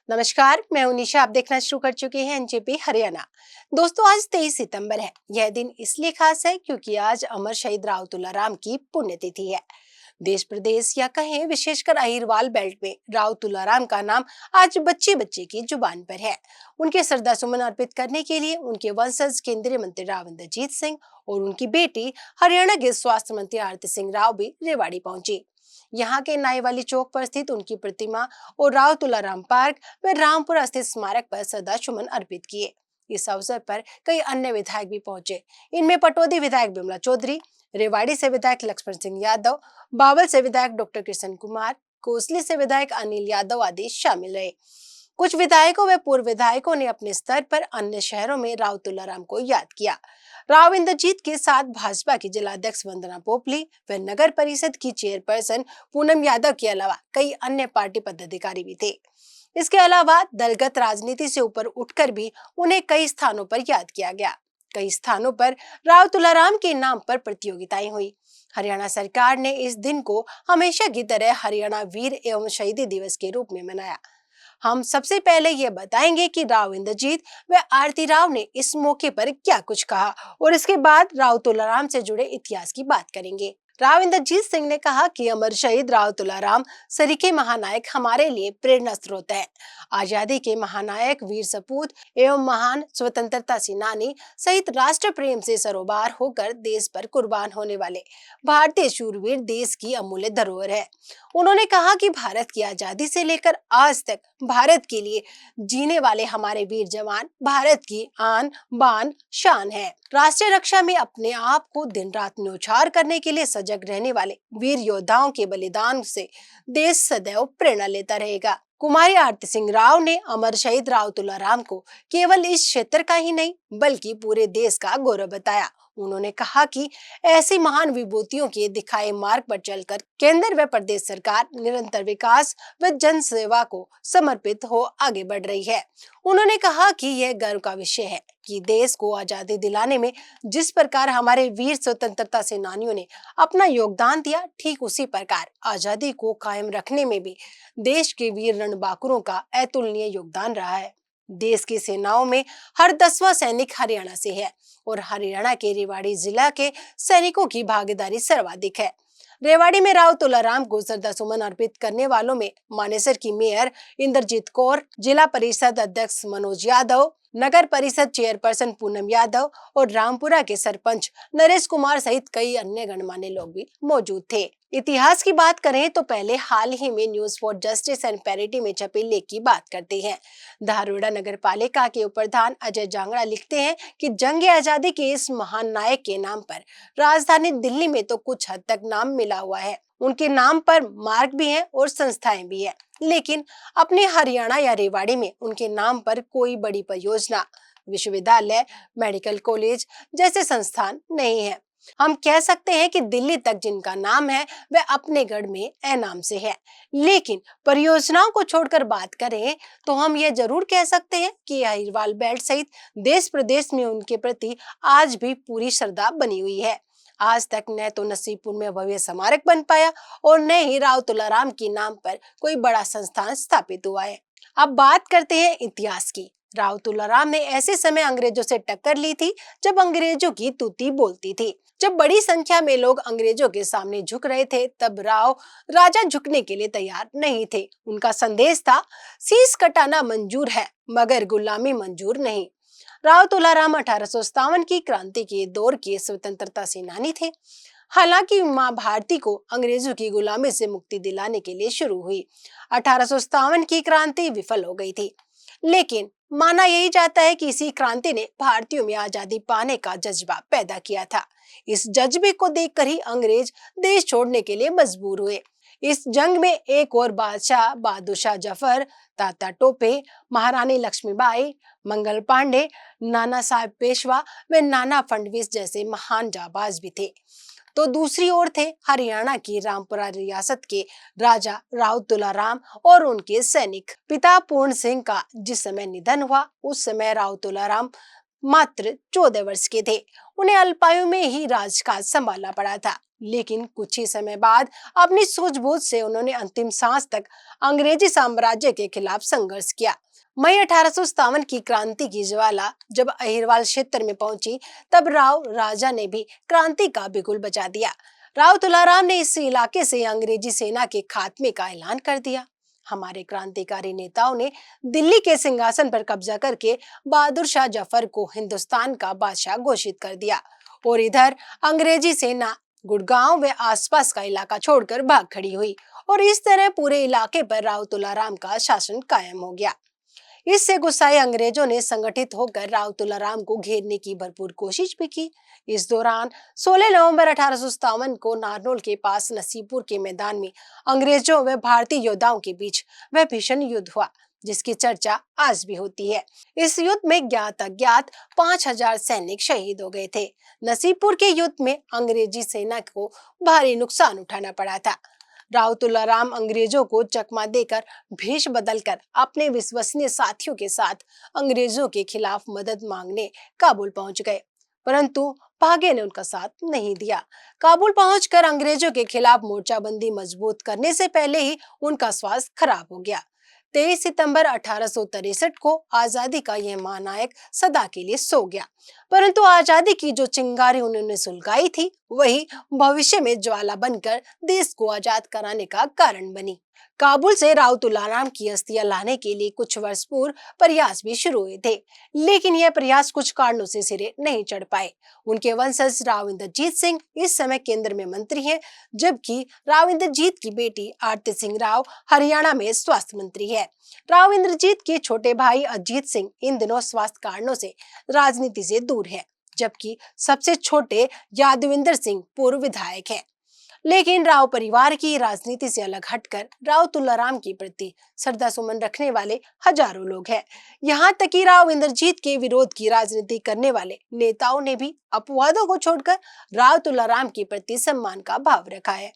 नमस्कार, मैं हूं निशा। आप देखना शुरू कर चुके हैं एनजेपी हरियाणा। दोस्तों, आज 23 सितंबर है। यह दिन इसलिए खास है क्योंकि आज अमर शहीद राव तुलाराम की पुण्यतिथि है। देश प्रदेश या कहें विशेषकर अहिरवाल बेल्ट में राव तुलाराम का नाम आज बच्चे बच्चे की जुबान पर है। उनके श्रद्धा सुमन अर्पित करने के लिए उनके वंशज केंद्रीय मंत्री राव इंद्रजीत सिंह और उनकी बेटी हरियाणा के स्वास्थ्य मंत्री आरती सिंह राव भी रेवाड़ी पहुंची। यहाँ के नाईवाली चौक पर स्थित उनकी प्रतिमा और राव तुलाराम पार्क व रामपुरा स्थित स्मारक पर श्रद्धा सुमन अर्पित किए। इस अवसर पर कई अन्य विधायक भी पहुंचे। इनमें पटौदी विधायक बिमला चौधरी, रेवाड़ी से विधायक लक्ष्मण सिंह यादव, बावल से विधायक डॉक्टर कृष्ण कुमार, कोसली से विधायक अनिल यादव आदि शामिल रहे। कुछ विधायकों व पूर्व विधायकों ने अपने स्तर पर अन्य शहरों में राव तुलाराम को याद किया। राव इंद्रजीत के साथ भाजपा की जिलाध्यक्ष वंदना पोपली व नगर परिषद की चेयरपर्सन पूनम यादव के अलावा कई अन्य पार्टी पदाधिकारी भी थे। इसके अलावा दलगत राजनीति से ऊपर उठकर भी उन्हें कई स्थानों पर याद किया गया। कई स्थानों पर राव तुलाराम के नाम पर प्रतियोगिताएं हुई। हरियाणा सरकार ने इस दिन को हमेशा की तरह हरियाणा वीर एवं शहीदी दिवस के रूप में मनाया। हम सबसे पहले ये बताएंगे कि राव इंद्रजीत व आरती राव ने इस मौके पर क्या कुछ कहा और इसके बाद राव तुलाराम से जुड़े इतिहास की बात करेंगे। राव इंद्रजीत सिंह ने कहा कि अमर शहीद राव तुलाराम सरीखे महानायक हमारे लिए प्रेरणा स्रोत है। आजादी के महानायक, वीर सपूत एवं महान स्वतंत्रता सेनानी सहित राष्ट्र प्रेम से सरोबार होकर देश पर कुर्बान होने वाले भारतीय शूरवीर देश की अमूल्य धरोहर है। उन्होंने कहा कि भारत की आजादी से लेकर आज तक भारत के लिए जीने वाले हमारे वीर जवान भारत की आन बान शान है। राष्ट्रीय रक्षा में अपने आप को दिन रात न्यौछावर करने के लिए सजग रहने वाले वीर योद्धाओं के बलिदान से देश सदैव प्रेरणा लेता रहेगा। कुमारी आरती सिंह राव ने अमर शहीद राव तुलाराम को केवल इस क्षेत्र का ही नहीं बल्कि पूरे देश का गौरव बताया। उन्होंने कहा कि ऐसी महान विभूतियों के दिखाए मार्ग पर चलकर केंद्र व प्रदेश सरकार निरंतर विकास व जन सेवा को समर्पित हो आगे बढ़ रही है। उन्होंने कहा कि यह गर्व का विषय है कि देश को आजादी दिलाने में जिस प्रकार हमारे वीर स्वतंत्रता सेनानियों ने अपना योगदान दिया, ठीक उसी प्रकार आजादी को कायम रखने में भी देश के वीर रणबांकुरों का अतुलनीय योगदान रहा है। देश की सेनाओं में हर 10वां सैनिक हरियाणा से है और हरियाणा के रेवाड़ी जिला के सैनिकों की भागीदारी सर्वाधिक है। रेवाड़ी में राव तुलाराम को श्रद्धा सुमन अर्पित करने वालों में मानेसर की मेयर इंद्रजीत कौर, जिला परिषद अध्यक्ष मनोज यादव, नगर परिषद चेयरपर्सन पूनम यादव और रामपुरा के सरपंच नरेश कुमार सहित कई अन्य गणमान्य लोग भी मौजूद थे। इतिहास की बात करें तो पहले हाल ही में news for justice and parity में छपे लेख की बात करते हैं। धारूड़ा नगर पालिका के उपप्रधान अजय जांगड़ा लिखते हैं कि जंग आजादी के इस महान नायक के नाम पर राजधानी दिल्ली में तो कुछ हद तक नाम मिला हुआ है। उनके नाम पर मार्ग भी हैं और संस्थाएं भी हैं, लेकिन अपने हरियाणा या रेवाड़ी में उनके नाम पर कोई बड़ी परियोजना, विश्वविद्यालय, मेडिकल कॉलेज जैसे संस्थान नहीं है। हम कह सकते हैं कि दिल्ली तक जिनका नाम है वह अपने गढ़ में नाम से है। लेकिन परियोजनाओं को छोड़कर बात करें तो हम ये जरूर कह सकते हैं कि अहिरवाल बेल्ट सहित देश प्रदेश में उनके प्रति आज भी पूरी श्रद्धा बनी हुई है। आज तक न तो नसीबपुर में भव्य स्मारक बन पाया और न ही राव तुलाराम के नाम पर कोई बड़ा संस्थान स्थापित हुआ है। अब बात करते हैं इतिहास की। राव तुलाराम ने ऐसे समय अंग्रेजों से टक्कर ली थी जब अंग्रेजों की तूती बोलती थी। जब बड़ी संख्या में लोग अंग्रेजों के सामने झुक रहे थे तब राव राजा झुकने के लिए तैयार नहीं थे। उनका संदेश था, शीश कटाना मंजूर है मगर गुलामी मंजूर नहीं। राव तुलाराम 1857 की क्रांति के दौर के स्वतंत्रता सेनानी थे। हालांकि मां भारती को अंग्रेजों की गुलामी से मुक्ति दिलाने के लिए शुरू हुई 1857 की क्रांति विफल हो गई थी, लेकिन माना यही जाता है कि इसी क्रांति ने भारतीयों में आजादी पाने का जज्बा पैदा किया था। इस जज्बे को देखकर ही अंग्रेज देश छोड़ने के लिए मजबूर हुए। इस जंग में एक और बादशाह बहादुर शाह जफर, तात्या टोपे, महारानी लक्ष्मीबाई, मंगल पांडे, नाना साहेब पेशवा व नाना फडणवीस जैसे महान जाबाज भी थे। तो दूसरी ओर थे हरियाणा की रामपुरा रियासत के राजा राव तुलाराम और उनके सैनिक। पिता पूर्ण सिंह का जिस समय निधन हुआ उस समय राव तुलाराम मात्र 14 वर्ष के थे। उन्हें अल्पायु में ही राजकाज संभालना पड़ा था। लेकिन कुछ ही समय बाद अपनी सूझबूझ से उन्होंने अंतिम सांस तक अंग्रेजी साम्राज्य के खिलाफ संघर्ष किया। मई 1857 की क्रांति की ज्वाला जब अहिरवाल क्षेत्र में पहुंची, तब राव राजा ने भी क्रांति का बिगुल बजा दिया। राव तुलाराम ने इस इलाके से अंग्रेजी सेना के खात्मे का ऐलान कर दिया। हमारे क्रांतिकारी नेताओं ने दिल्ली के सिंहासन पर कब्जा करके बहादुर शाह जफर को हिंदुस्तान का बादशाह घोषित कर दिया और इधर अंग्रेजी सेना गुड़गांव व आसपास का इलाका छोड़कर भाग खड़ी हुई और इस तरह पूरे इलाके पर राव तुलाराम का शासन कायम हो गया। इससे गुस्साए अंग्रेजों ने संगठित होकर राव तुलाराम को घेरने की भरपूर कोशिश भी की। इस दौरान 16 नवंबर 1857 को नारनौल के पास नसीबपुर के मैदान में अंग्रेजों व भारतीय योद्धाओं के बीच वह भीषण युद्ध हुआ, जिसकी चर्चा आज भी होती है। इस युद्ध में ज्ञात अज्ञात 5000 सैनिक शहीद हो गए थे। नसीबपुर के युद्ध में अंग्रेजी सेना को भारी नुकसान उठाना पड़ा था। राव तुलाराम अंग्रेजों को चकमा देकर भेष बदलकर अपने विश्वसनीय साथियों के साथ अंग्रेजों के खिलाफ मदद मांगने काबुल पहुंच गए, परंतु भाग्य ने उनका साथ नहीं दिया। काबुल पहुंचकर अंग्रेजों के खिलाफ मोर्चाबंदी मजबूत करने से पहले ही उनका स्वास्थ्य खराब हो गया। 23 सितंबर 1863 को आजादी का यह महानायक सदा के लिए सो गया, परंतु आजादी की जो चिंगारी उन्होंने सुलगाई थी, वही भविष्य में ज्वाला बनकर देश को आजाद कराने का कारण बनी। काबुल से राव तुलाराम की अस्थियां लाने के लिए कुछ वर्ष पूर्व प्रयास भी शुरू हुए थे, लेकिन यह प्रयास कुछ कारणों से सिरे नहीं चढ़ पाए। उनके वंशज राव इंद्रजीत सिंह इस समय केंद्र में मंत्री हैं, जबकि राव इंद्रजीत की बेटी आरती सिंह राव हरियाणा में स्वास्थ्य मंत्री है। राव इंद्रजीत के छोटे भाई अजीत सिंह इन दिनों स्वास्थ्य कारणों से राजनीति से दूर है, जबकि सबसे छोटे यादविंदर सिंह पूर्व विधायक हैं। लेकिन राव परिवार की राजनीति से अलग हटकर राव तुलाराम के प्रति श्रद्धा सुमन रखने वाले हजारों लोग हैं। यहाँ तक कि राव इंद्रजीत के विरोध की राजनीति करने वाले नेताओं ने भी अपवादों को छोड़कर राव तुलाराम के प्रति सम्मान का भाव रखा है।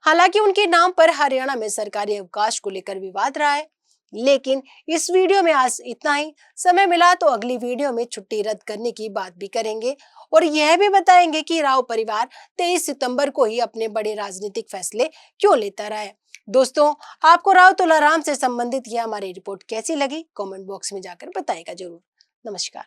हालांकि उनके नाम पर हरियाणा में सरकारी अवकाश को लेकर विवाद रहा है। लेकिन इस वीडियो में आज इतना ही। समय मिला तो अगली वीडियो में छुट्टी रद्द करने की बात भी करेंगे और यह भी बताएंगे कि राव परिवार 23 सितंबर को ही अपने बड़े राजनीतिक फैसले क्यों लेता रहा है। दोस्तों, आपको राव तुलाराम से संबंधित यह हमारी रिपोर्ट कैसी लगी, कमेंट बॉक्स में जाकर बताएगा जरूर। नमस्कार।